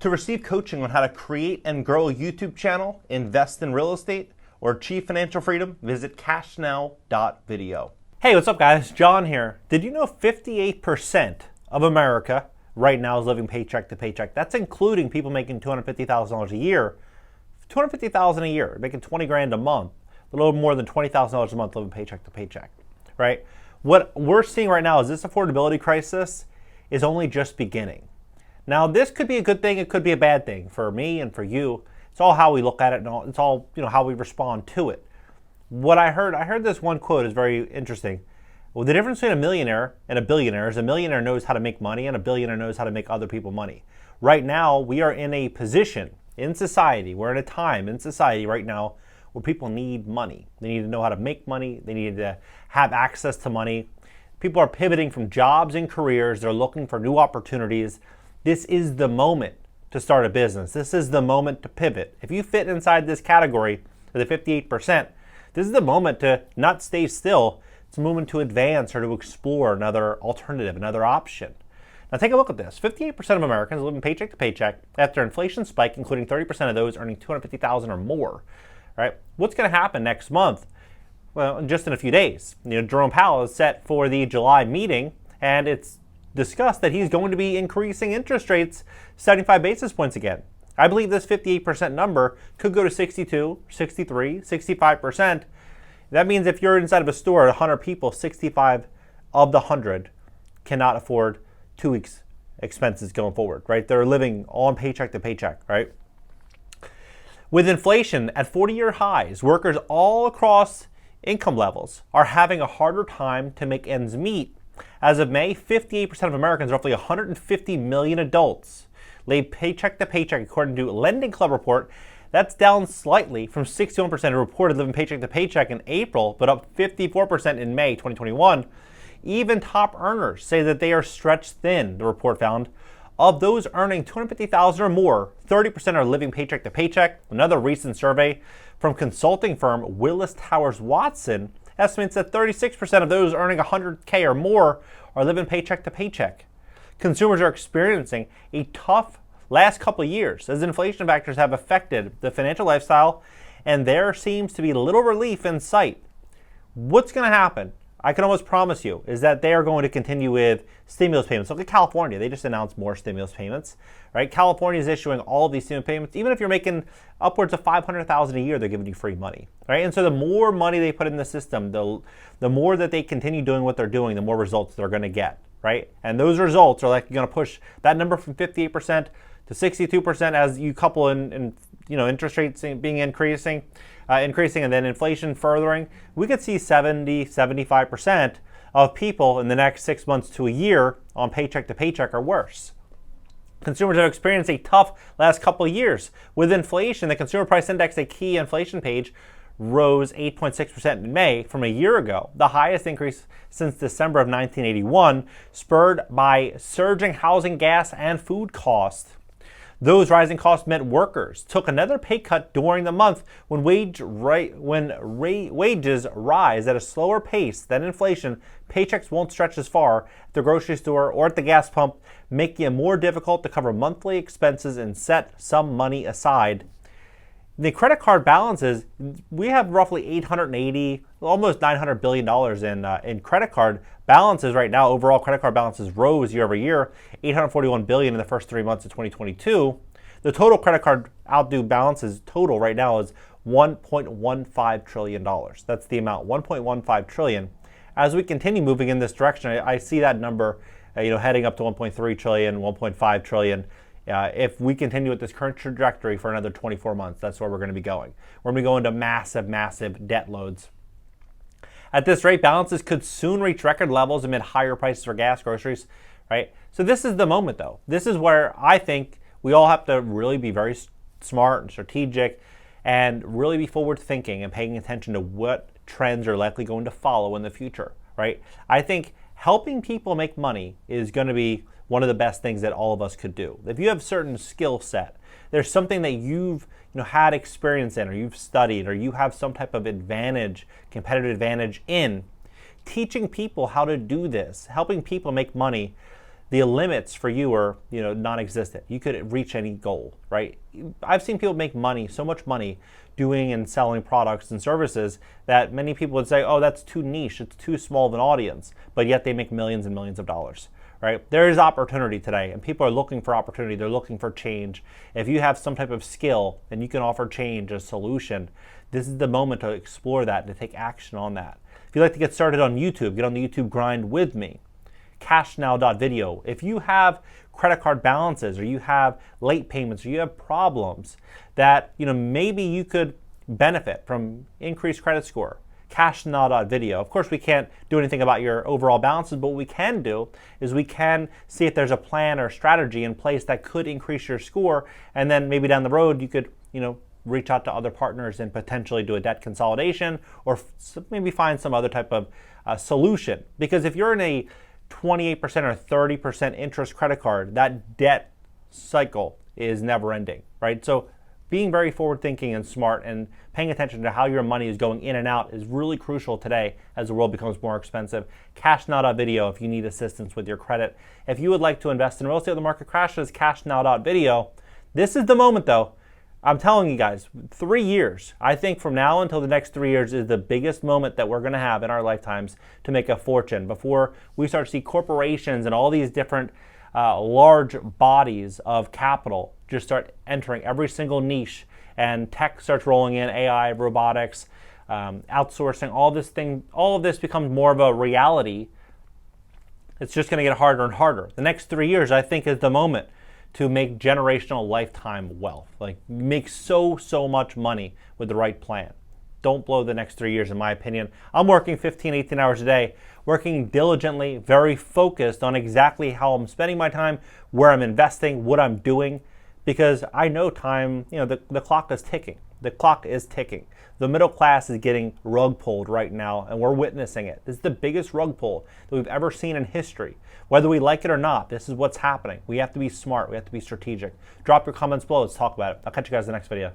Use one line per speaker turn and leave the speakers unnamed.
To receive coaching on how to create and grow a YouTube channel, invest in real estate, or achieve financial freedom, visit cashnow.video. Hey, what's up guys? John here. Did you know 58% of America right now is living paycheck to paycheck? That's including people making $250,000 a year. $250,000 a year, making 20 grand a month, a little more than $20,000 a month living paycheck to paycheck, right? What we're seeing right now is this affordability crisis is only just beginning. Now, this could be a good thing, it could be a bad thing for me and for you. It's all how we look at it, and it's all how we respond to it. What I heard this one quote is very interesting. Well, the difference between a millionaire and a billionaire is a millionaire knows how to make money and a billionaire knows how to make other people money. Right now, we are in a position in society, we're in a time in society right now where people need money. They need to know how to make money. They need to have access to money. People are pivoting from jobs and careers. They're looking for new opportunities. This is the moment to start a business. This is the moment to pivot. If you fit inside this category of the 58%, this is the moment to not stay still. It's a moment to advance or to explore another alternative, another option. Now take a look at this. 58% of Americans live in paycheck to paycheck after inflation spike, including 30% of those earning $250,000 or more. Right? What's going to happen next month? Well, just in a few days. Jerome Powell is set for the July meeting, and it's discussed that he's going to be increasing interest rates 75 basis points again. I believe this 58% number could go to 62, 63, 65%. That means if you're inside of a store at 100 people, 65 of the 100 cannot afford 2 weeks expenses going forward, right? They're living on paycheck to paycheck, right? With inflation at 40-year highs, workers all across income levels are having a harder time to make ends meet. As of May, 58% of Americans, roughly 150 million adults, live paycheck to paycheck, according to a Lending Club report. That's down slightly from 61% who reported living paycheck to paycheck in April, but up 54% in May 2021. Even top earners say that they are stretched thin, the report found. Of those earning $250,000 or more, 30% are living paycheck to paycheck. Another recent survey from consulting firm Willis Towers Watson estimates that 36% of those earning $100K or more are living paycheck to paycheck. Consumers are experiencing a tough last couple of years as inflation factors have affected the financial lifestyle, and there seems to be little relief in sight. What's going to happen? I can almost promise you is that they are going to continue with stimulus payments. Look at California. They just announced more stimulus payments, right? California is issuing all of these stimulus payments. Even if you're making upwards of $500,000 a year, they're giving you free money, right? And so the more money they put in the system, the more that they continue doing what they're doing, the more results they're going to get, right? And those results are like going to push that number from 58% to 62% as you couple in interest rates being increasing, and then inflation furthering. We could see 70, 75% of people in the next 6 months to a year on paycheck to paycheck or worse. Consumers have experienced a tough last couple of years. With inflation, the Consumer Price Index, a key inflation page, rose 8.6% in May from a year ago, the highest increase since December of 1981, spurred by surging housing, gas, and food costs. Those rising costs meant workers took another pay cut during the month when wages rise at a slower pace than inflation. Paychecks won't stretch as far at the grocery store or at the gas pump, making it more difficult to cover monthly expenses and set some money aside. The credit card balances, we have roughly 880, almost $900 billion in credit card balances right now. Overall credit card balances rose year over year, $841 billion in the first 3 months of 2022. The total credit card outdue balances total right now is $1.15 trillion. That's the amount, $1.15 trillion. As we continue moving in this direction, I see that number heading up to $1.3 trillion, $1.5 trillion. If we continue with this current trajectory for another 24 months, that's where we're going to be going. We're going to go into massive, massive debt loads. At this rate, balances could soon reach record levels amid higher prices for gas, groceries, right? So this is the moment, though. This is where I think we all have to really be very smart and strategic and really be forward thinking and paying attention to what trends are likely going to follow in the future, right? I think helping people make money is going to be one of the best things that all of us could do. If you have certain skill set, there's something that you've had experience in, or you've studied, or you have some type of advantage, competitive advantage in teaching people how to do this, helping people make money. the limits for you are, non-existent. You could reach any goal, right? I've seen people make money, so much money, doing and selling products and services that many people would say, oh, that's too niche, it's too small of an audience, but yet they make millions and millions of dollars, right? There is opportunity today, and people are looking for opportunity. They're looking for change. If you have some type of skill and you can offer change, a solution, this is the moment to explore that and to take action on that. If you'd like to get started on YouTube, get on the YouTube grind with me. Cashnow.video. If you have credit card balances, or you have late payments, or you have problems that maybe you could benefit from increased credit score, Cashnow.video. Of course, we can't do anything about your overall balances, but what we can do is we can see if there's a plan or strategy in place that could increase your score, and then maybe down the road you could reach out to other partners and potentially do a debt consolidation, or maybe find some other type of solution. Because if you're in a 28% or 30% interest credit card, that debt cycle is never ending, right? So being very forward thinking and smart and paying attention to how your money is going in and out is really crucial today as the world becomes more expensive. Cashnow.video if you need assistance with your credit. If you would like to invest in real estate when the market crashes, Cashnow.video. This is the moment though. I'm telling you guys, 3 years, I think from now until the next 3 years is the biggest moment that we're going to have in our lifetimes to make a fortune before we start to see corporations and all these different large bodies of capital just start entering every single niche, and tech starts rolling in, AI, robotics, outsourcing, all of this becomes more of a reality. It's just going to get harder and harder. The next 3 years, I think, is the moment to make generational lifetime wealth. Like, make so much money with the right plan. Don't blow the next 3 years, in my opinion. I'm working 15, 18 hours a day, working diligently, very focused on exactly how I'm spending my time, where I'm investing, what I'm doing, because I know time, the clock is ticking. The clock is ticking. The middle class is getting rug pulled right now, and we're witnessing it. This is the biggest rug pull that we've ever seen in history. Whether we like it or not, this is what's happening. We have to be smart. We have to be strategic. Drop your comments below. Let's talk about it. I'll catch you guys in the next video.